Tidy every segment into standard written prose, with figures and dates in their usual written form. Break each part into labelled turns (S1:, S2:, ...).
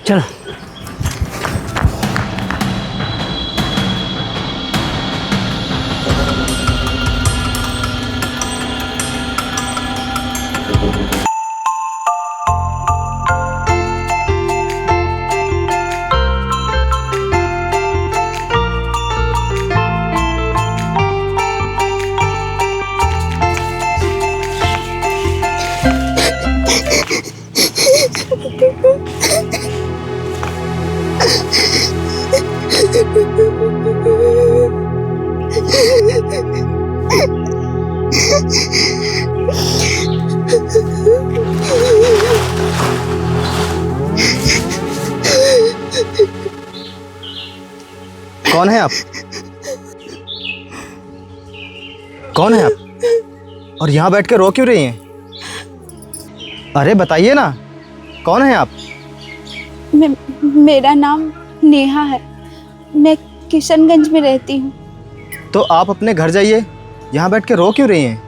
S1: चलो।
S2: कौन है आप? कौन है आप? और यहाँ बैठ के रो क्यों रही हैं? अरे बताइए ना, कौन है आप?
S3: मेरा नाम नेहा है। मैं किशनगंज में रहती हूँ।
S2: तो आप अपने घर जाइए, यहाँ बैठ के रो क्यों रही हैं?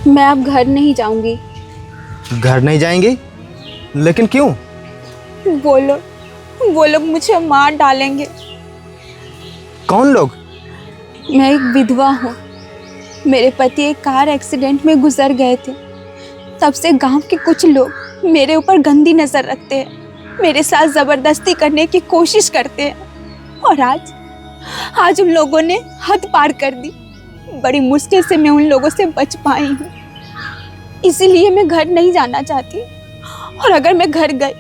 S3: मैं अब घर नहीं जाऊँगी।
S2: घर नहीं जाएंगी? लेकिन क्यों?
S3: वो लोग मुझे मार डालेंगे।
S2: कौन लोग?
S3: मैं एक विधवा हूँ। मेरे पति एक कार एक्सीडेंट में गुजर गए थे। तब से गांव के कुछ लोग मेरे ऊपर गंदी नज़र रखते हैं, मेरे साथ ज़बरदस्ती करने की कोशिश करते हैं। और आज उन लोगों ने हद पार कर दी। बड़ी मुश्किल से मैं उन लोगों से बच पाई हूँ। इसीलिए मैं घर नहीं जाना चाहती। और अगर मैं घर गई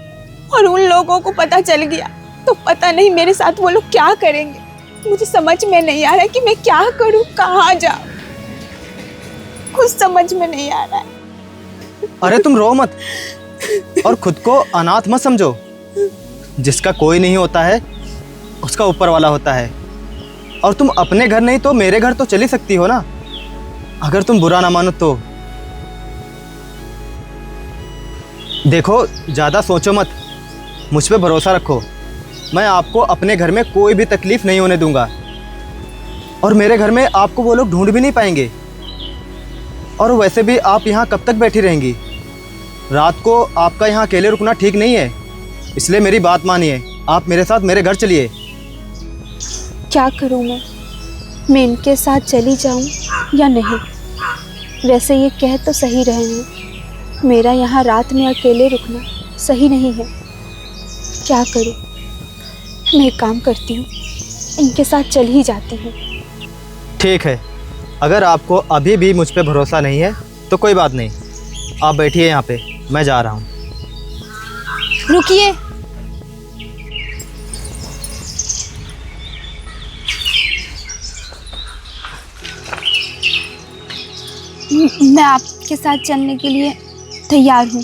S3: और उन लोगों को पता चल गया तो पता नहीं मेरे साथ वो लोग क्या करेंगे। मुझे समझ में नहीं आ रहा है कि मैं क्या करूं, कहाँ जाऊं। कुछ समझ में नहीं आ रहा है।
S2: अरे तुम रो मत और खुद को अनाथ मत समझो। जिसका कोई नहीं होता है उसका ऊपर वाला होता है। और तुम अपने घर नहीं तो मेरे घर तो चली सकती हो ना, अगर तुम बुरा ना मानो तो। देखो ज़्यादा सोचो मत, मुझ पे भरोसा रखो। मैं आपको अपने घर में कोई भी तकलीफ़ नहीं होने दूंगा। और मेरे घर में आपको वो लोग ढूंढ भी नहीं पाएंगे। और वैसे भी आप यहाँ कब तक बैठी रहेंगी? रात को आपका यहाँ अकेले रुकना ठीक नहीं है। इसलिए मेरी बात मानिए, आप मेरे साथ मेरे घर चलिए।
S3: क्या करूं मैं इनके साथ चली जाऊं या नहीं? वैसे ये कह तो सही रहे हैं, मेरा यहाँ रात में अकेले रुकना सही नहीं है। क्या करूं? मैं एक काम करती हूँ, इनके साथ चल ही जाती हूँ।
S2: ठीक है, अगर आपको अभी भी मुझ पे भरोसा नहीं है तो कोई बात नहीं, आप बैठिए यहाँ पे, मैं जा रहा हूँ।
S3: रुकिए। मैं आपके साथ चलने के लिए तैयार हूँ।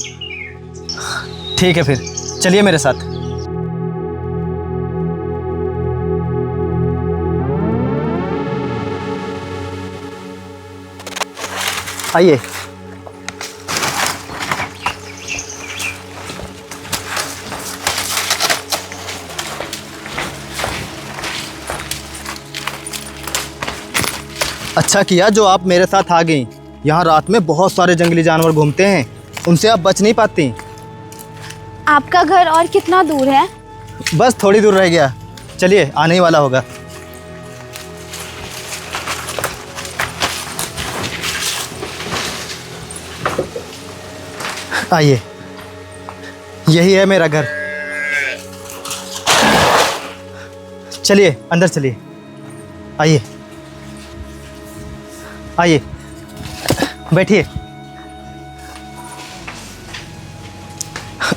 S2: ठीक है, फिर चलिए मेरे साथ। आइए। अच्छा किया जो आप मेरे साथ आ गई। यहाँ रात में बहुत सारे जंगली जानवर घूमते हैं, उनसे आप बच नहीं पाती।
S3: आपका घर और कितना दूर है?
S2: बस थोड़ी दूर रह गया, चलिए आने ही वाला होगा। आइए, यही है मेरा घर। चलिए अंदर चलिए। आइए आइए, बैठिए।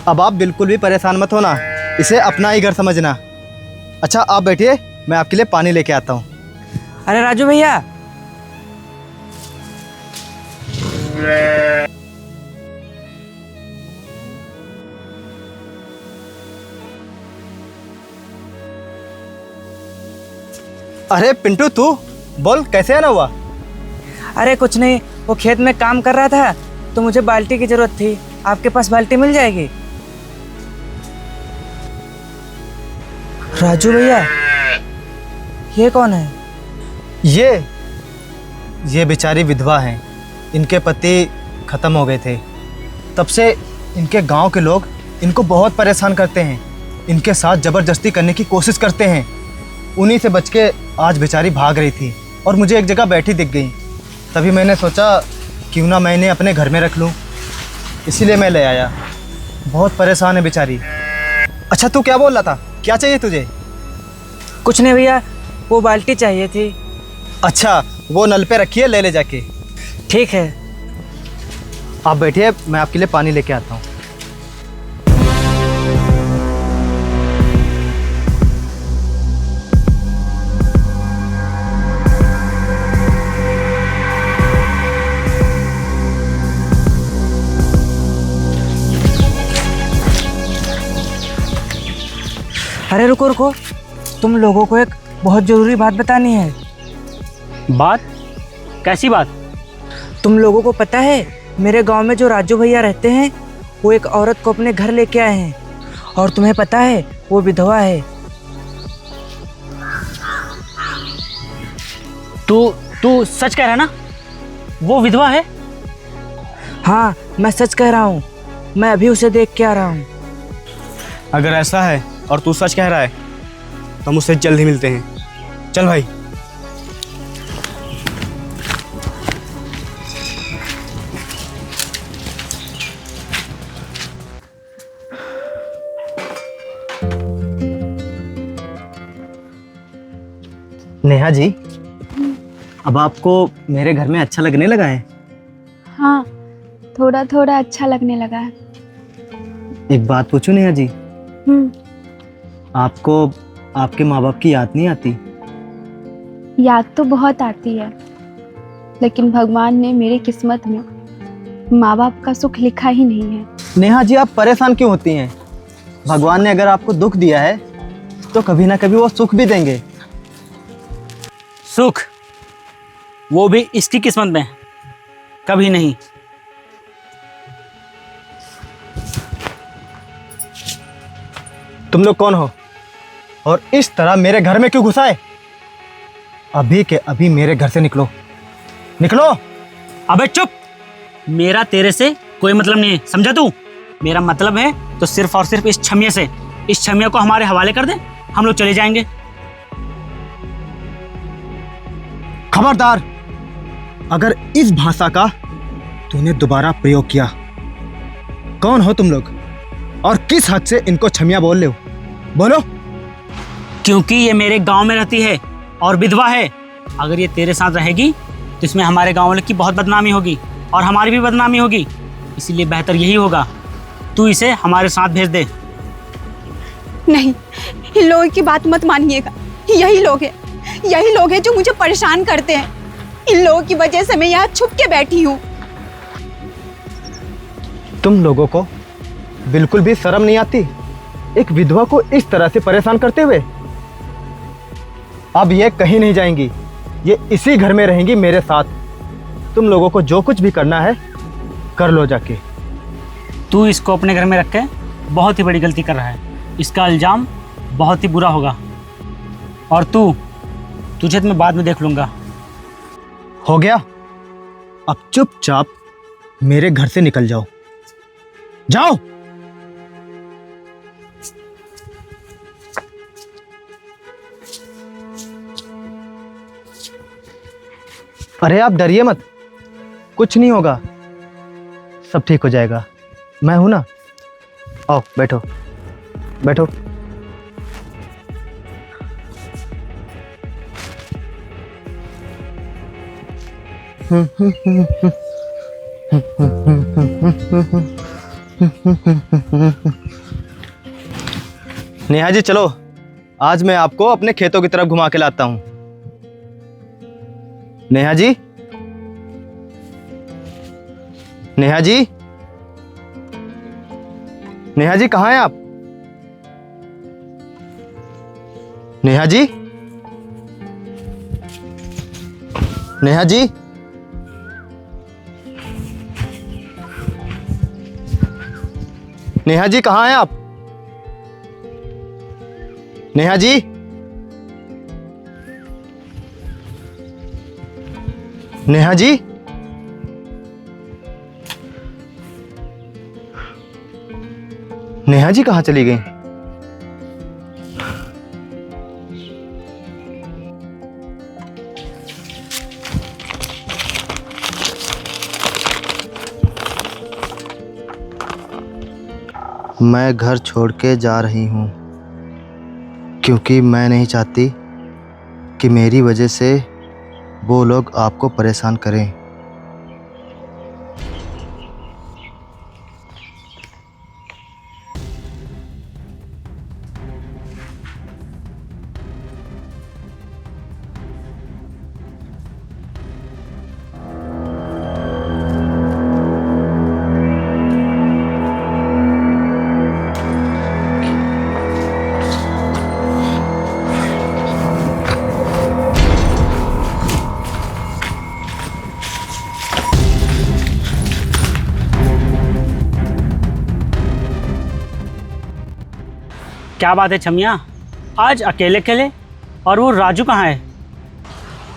S2: अब आप बिल्कुल भी परेशान मत होना, इसे अपना ही घर समझना। अच्छा आप बैठिए, मैं आपके लिए पानी लेके आता हूँ।
S1: अरे राजू भैया,
S2: अरे पिंटू, तू बोल, कैसे आना हुआ?
S1: अरे कुछ नहीं, वो खेत में काम कर रहा था तो मुझे बाल्टी की जरूरत थी। आपके पास बाल्टी मिल जाएगी? राजू भैया, ये कौन है?
S2: ये बेचारी विधवा हैं। इनके पति ख़त्म हो गए थे। तब से इनके गांव के लोग इनको बहुत परेशान करते हैं। इनके साथ ज़बरदस्ती करने की कोशिश करते हैं। उन्हीं से बच के आज बेचारी भाग रही थी और मुझे एक जगह बैठी दिख गई। तभी मैंने सोचा क्यों ना मैं इन्हें अपने घर में रख लूँ, इसीलिए मैं ले आया। बहुत परेशान है बेचारी। अच्छा तू क्या बोल रहा था, क्या चाहिए तुझे?
S1: कुछ नहीं भैया, वो बाल्टी चाहिए थी।
S2: अच्छा वो नल पे रखिए, ले ले जाके।
S1: ठीक है।
S2: आप बैठिए, मैं आपके लिए पानी लेके आता हूँ।
S1: अरे रुको रुको, तुम लोगों को एक बहुत ज़रूरी बात बतानी है।
S4: बात? कैसी बात?
S1: तुम लोगों को पता है मेरे गांव में जो राजू भैया रहते हैं वो एक औरत को अपने घर लेके आए हैं, और तुम्हें पता है वो विधवा है।
S4: तू सच कह रहा है ना? वो विधवा है?
S1: हाँ मैं सच कह रहा हूँ, मैं अभी उसे देख के आ रहा हूँ।
S5: अगर ऐसा है और तू सच कह रहा है तो हम उससे जल्द ही मिलते हैं। चल भाई।
S2: नेहा जी, अब आपको मेरे घर में अच्छा लगने लगा है?
S3: हाँ, थोड़ा थोड़ा अच्छा लगने लगा है।
S2: एक बात पूछूं नेहा जी, आपको आपके माँ बाप की याद नहीं आती?
S3: याद तो बहुत आती है, लेकिन भगवान ने मेरी किस्मत में माँ बाप का सुख लिखा ही नहीं है।
S2: नेहा जी आप परेशान क्यों होती हैं? भगवान ने अगर आपको दुख दिया है तो कभी ना कभी वो सुख भी देंगे।
S4: सुख? वो भी इसकी किस्मत में, कभी नहीं।
S2: तुम लोग कौन हो और इस तरह मेरे घर में क्यों घुसाए? अभी के अभी मेरे घर से निकलो, निकलो।
S4: अबे चुप! मेरा तेरे से कोई मतलब नहीं है, समझा तू? मेरा मतलब है तो सिर्फ और सिर्फ इस छमिया से। इस छमिया को हमारे हवाले कर दे, हम लोग चले जाएंगे।
S2: खबरदार, अगर इस भाषा का तूने दोबारा प्रयोग किया। कौन हो तुम लोग और किस हद से इनको छमिया बोल रहे हो? बोलो।
S4: क्योंकि ये मेरे गांव में रहती है और विधवा है। अगर ये तेरे साथ रहेगी तो इसमें हमारे गांव वाले की बहुत बदनामी होगी और हमारी भी बदनामी होगी। इसीलिए बेहतर यही होगा तू इसे हमारे साथ भेज दे।
S3: नहीं, इन लोगों की बात मत मानिएगा। यही लोग हैं जो मुझे परेशान करते हैं। इन लोगों की वजह से मैं यहाँ छुप के बैठी हूँ।
S2: तुम लोगों को बिल्कुल भी शर्म नहीं आती एक विधवा को इस तरह से परेशान करते हुए? अब ये कहीं नहीं जाएंगी, ये इसी घर में रहेंगी मेरे साथ। तुम लोगों को जो कुछ भी करना है कर लो जाके।
S4: तू इसको अपने घर में रख के बहुत ही बड़ी गलती कर रहा है। इसका इल्ज़ाम बहुत ही बुरा होगा। और तुझे तो मैं बाद में देख लूँगा।
S2: हो गया, अब चुपचाप मेरे घर से निकल जाओ, जाओ। अरे आप डरिए मत, कुछ नहीं होगा, सब ठीक हो जाएगा। मैं हूं ना। आओ बैठो बैठो। नेहा जी चलो, आज मैं आपको अपने खेतों की तरफ घुमा के लाता हूं। नेहा जी, नेहा जी, नेहा जी कहाँ हैं आप? नेहा जी, नेहा जी, नेहा जी कहाँ हैं आप? नेहा जी, नेहा जी, नेहा जी कहाँ चली गई? मैं घर छोड़ के जा रही हूँ, क्योंकि मैं नहीं चाहती कि मेरी वजह से वो लोग आपको परेशान करें।
S4: क्या बात है छमिया, आज अकेले अकेले? और वो राजू कहाँ है?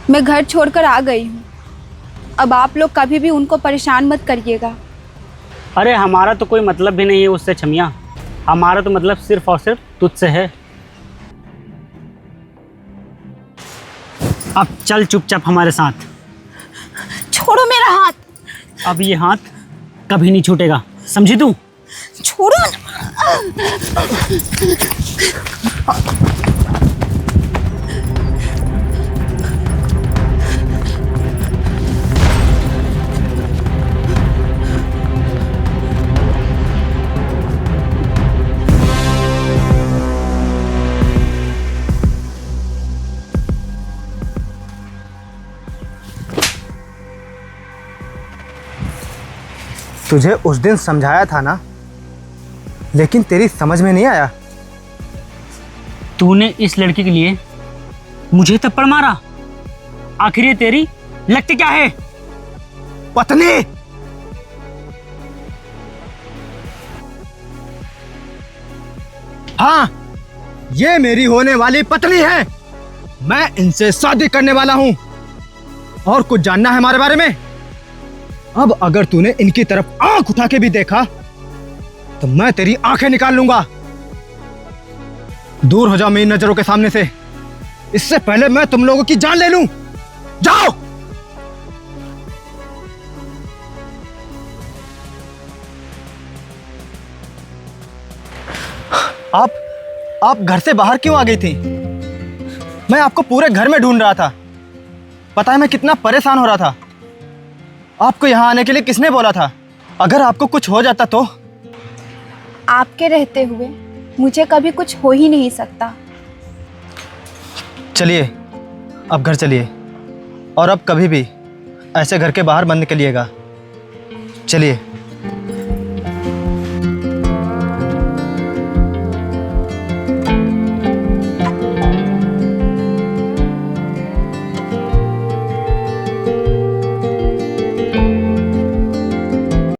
S3: मैं घर छोड़कर आ गई हूँ। अब आप लोग कभी भी उनको परेशान मत करिएगा।
S4: अरे हमारा तो कोई मतलब भी नहीं है उससे छमिया, हमारा तो मतलब सिर्फ और सिर्फ तुझसे है। अब चल चुपचाप हमारे साथ।
S3: छोड़ो मेरा हाथ।
S4: अब ये हाथ कभी नहीं छूटेगा, समझी तू?
S3: छोड़ो ना।
S2: तुझे उस दिन समझाया था ना, लेकिन तेरी समझ में नहीं आया।
S4: तूने इस लड़की के लिए मुझे थप्पड़ मारा, आखिर ये तेरी लगती क्या है?
S2: पत्नी। हाँ, ये मेरी होने वाली पत्नी है। मैं इनसे शादी करने वाला हूं। और कुछ जानना है हमारे बारे में? अब अगर तूने इनकी तरफ आंख उठा के भी देखा तो मैं तेरी आंखें निकाल लूंगा। दूर हो जाओ मेरी नजरों के सामने से, इससे पहले मैं तुम लोगों की जान ले लूं। जाओ। आप घर से बाहर क्यों आ गई थी? मैं आपको पूरे घर में ढूंढ रहा था। पता है मैं कितना परेशान हो रहा था। आपको यहाँ आने के लिए किसने बोला था? अगर आपको कुछ हो जाता तो?
S3: आपके रहते हुए मुझे कभी कुछ हो ही नहीं सकता।
S2: चलिए अब घर चलिए, और अब कभी भी ऐसे घर के बाहर मत निकलिएगा। चलिए।